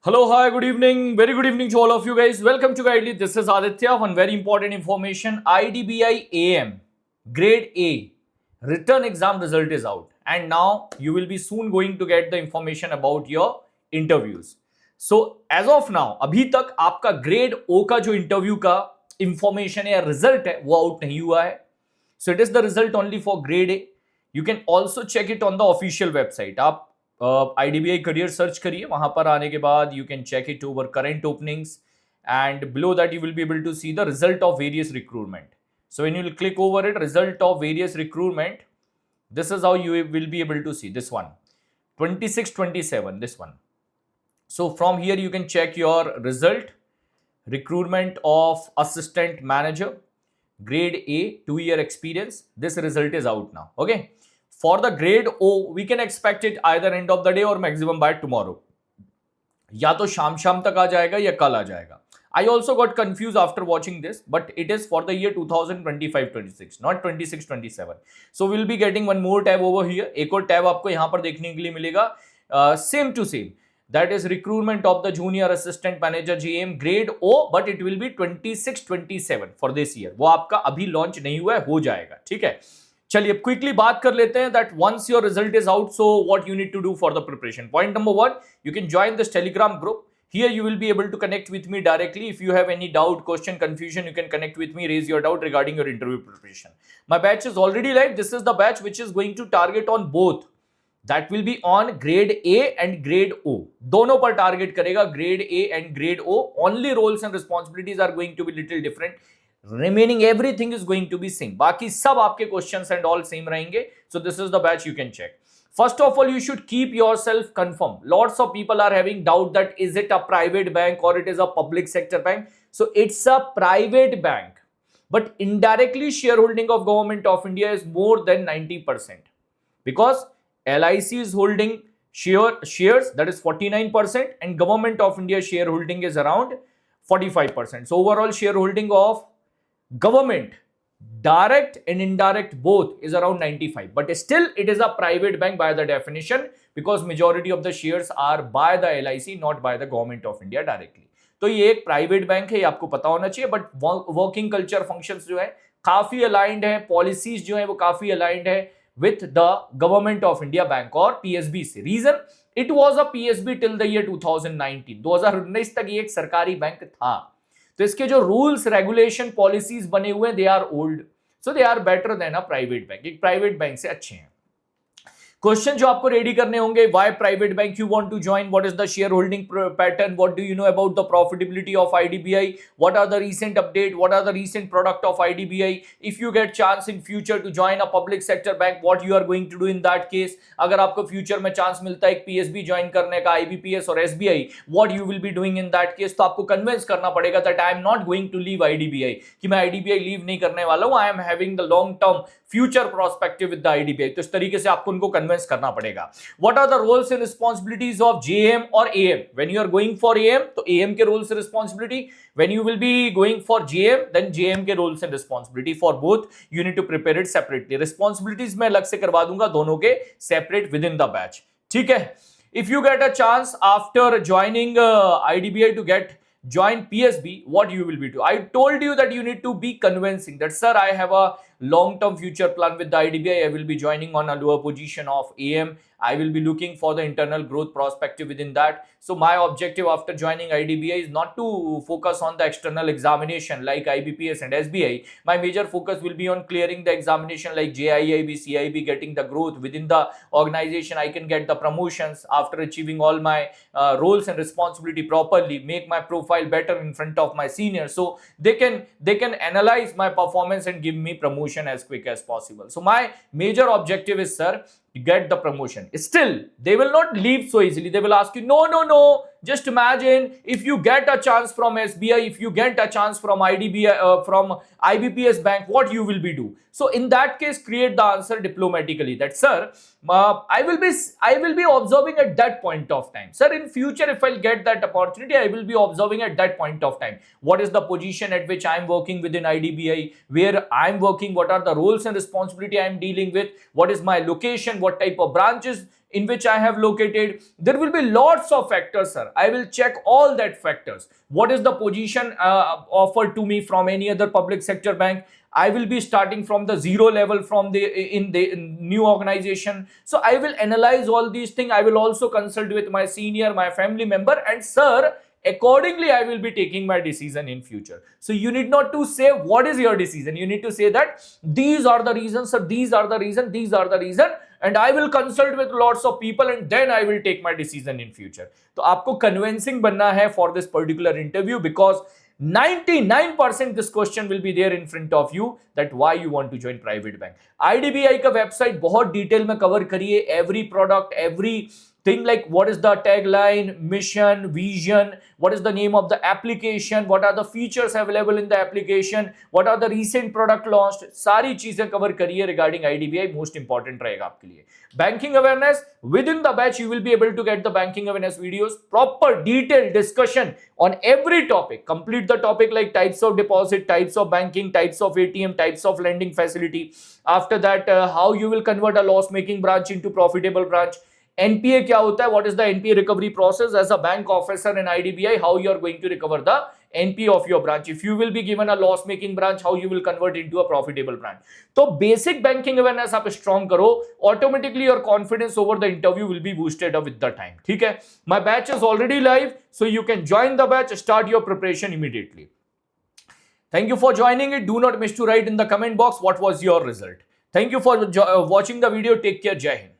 Hello, hi, good evening. Very good evening to all of you guys. Welcome to Guidely. This is Aditya. One very important information. IDBI AM Grade A written exam result is out, and now you will be soon going to get the information about your interviews. So as of now, अभी तक आपका grade O का जो interview का information है या result है वो आउट नहीं हुआ है. So it is the result only for grade A. You can also check it on the official website. आप IDBI career सर्च करिए, वहां पर आने के बाद you can check it over current openings, and below that you will be able to see the result of various recruitment. So when you will click over it, result of various recruitment, this is how you will be able to see this one, 26-27, this one. So from here you can check your result, recruitment of assistant manager, grade A, 2-year experience. This result is out now. Okay. For the grade O, we can expect it either end of the day or maximum by tomorrow. या तो शाम तक आ जाएगा या कल आ जाएगा. I also got confused after watching this, but it is for the year 2025-26, not 26-27. So we'll be getting one more tab over here. एक और tab आपको यहाँ पर देखने के लिए मिलेगा, same to same. That is recruitment of the junior assistant manager GM grade O, but it will be 26-27 for this year. वो आपका अभी लॉन्च नहीं हुआ है, हो जाएगा. ठीक है. चलिए क्विकली बात कर लेते हैं that once your result is out, so what you need to do for the preparation. Point number 1, you can join this telegram group. Here you will be able to connect with me directly. If you have any doubt, question, confusion, you can connect with me, raise your doubt regarding your interview preparation. My batch is already live. This is the batch which is going to target on both. That will be on grade A and grade O. दोनों पर target करेगा, grade A and grade O. Only roles and responsibilities are going to be little different. Remaining everything is going to be same. बाकी सब आपके questions and all same रहेंगे. So this is the batch you can check. First of all, you should keep yourself confirmed. Lots of people are having doubt that is it a private bank or it is a public sector bank. So it's a private bank, but indirectly shareholding of Government of India is more than 90%, because LIC is holding shares, that is 49%, and Government of India shareholding is around 45%. So overall shareholding of government, direct and indirect both, is around 95, but still it is a private bank by the definition, because majority of the shares are by the LIC, not by the Government of India directly. तो ये एक private bank है, ये आपको पता होना चाहिए. But working culture functions जो है काफी अलाइंड है, पॉलिसीज जो है वो काफी अलाइंड है with the Government of India Bank और PSB से. Reason, it was a PSB till the year 2019. 2019 तक ये एक सरकारी बैंक था. तो इसके जो रूल्स, रेगुलेशन, पॉलिसीज बने हुए हैं, they are old, so they are better than a private bank. एक प्राइवेट बैंक से अच्छे हैं. क्वेश्चन जो आपको रेडी करने होंगे, why private bank you want to join, what is the share holding pattern, what do you know about the profitability of IDBI, what are the recent update, what are the recent product of IDBI, if you get chance in future to join a public sector bank, what you are going to do in that case. अगर आपको future में chance मिलता है एक PSB join करने का, IBPS और SBI, what you will be doing in that case. तो आपको कन्विंस करना पड़ेगा that I am not going to leave IDBI, कि मैं IDBI लीव नहीं करने वाला हूं, I am having the long term future prospective with the IDBI. तो इस तरीके से आपको उनको कन्विंस करना पड़ेगा. What are the roles and responsibilities of JM or AM? When you are going for AM, तो AM के roles and responsibility. When you will be going for JM, then JM के roles and responsibility. For both, you need to prepare it separately. Responsibilities मैं अलग से करवा दूंगा, दोनों के separate within the batch. ठीक है? If you get a chance after joining IDBI to join PSB, what you will be doing? I told you that you need to be convincing that, sir, I have a long-term future plan with the IDBI. I will be joining on a lower position of AM. I will be looking for the internal growth perspective within that. So my objective after joining IDBI is not to focus on the external examination like IBPS and SBI. My major focus will be on clearing the examination like JIIB, CIB, getting the growth within the organization. I can get the promotions after achieving all my roles and responsibility properly, make my profile better in front of my seniors, so they can analyze my performance and give me promotion as quick as possible. So my major objective is, sir, get the promotion. Still, they will not leave so easily. They will ask you, no. Just imagine if you get a chance from SBI, if you get a chance from IDBI, from IBPS bank, what you will be do? So in that case, create the answer diplomatically that, sir, I will be observing at that point of time. Sir, in future, if I'll get that opportunity, I will be observing at that point of time. What is the position at which I am working within IDBI, where I am working, what are the roles and responsibility I am dealing with, what is my location, what type of branches in which I have located. There will be lots of factors, sir. I will check all that factors. What is the position offered to me from any other public sector bank? I will be starting from the zero level from the new organization. So I will analyze all these things. I will also consult with my senior, my family member, and sir, accordingly I will be taking my decision in future. So you need not to say what is your decision. You need to say that these are the reasons, sir, these are the reason, these are the reason, and I will consult with lots of people and then I will take my decision in future. तो आपको convincing बनना है for this particular interview, because 99% this question will be there in front of you, that why you want to join private bank. IDBI का website बहुत detail में cover करिए, every product, every thing, like what is the tagline, mission, vision, what is the name of the application, what are the features available in the application, what are the recent product launched, सारी चीजें cover करिए regarding IDBI, most important रहेगा आपके लिए. Banking awareness, within the batch you will be able to get the banking awareness videos, proper detailed discussion on every topic. Complete the topic like types of deposit, types of banking, types of ATM, types of lending facility. After that, how you will convert a loss making branch into profitable branch. NPA क्या होता है? What is the NPA recovery process as a bank officer in IDBI? How you are going to recover the NPA of your branch? If you will be given a loss-making branch, how you will convert into a profitable branch? तो basic banking awareness आप strong करो, automatically your confidence over the interview will be boosted up with the time. ठीक है? My batch is already live, so you can join the batch, start your preparation immediately. Thank you for joining it. Do not miss to write in the comment box what was your result. Thank you for watching the video. Take care. Jai Hind.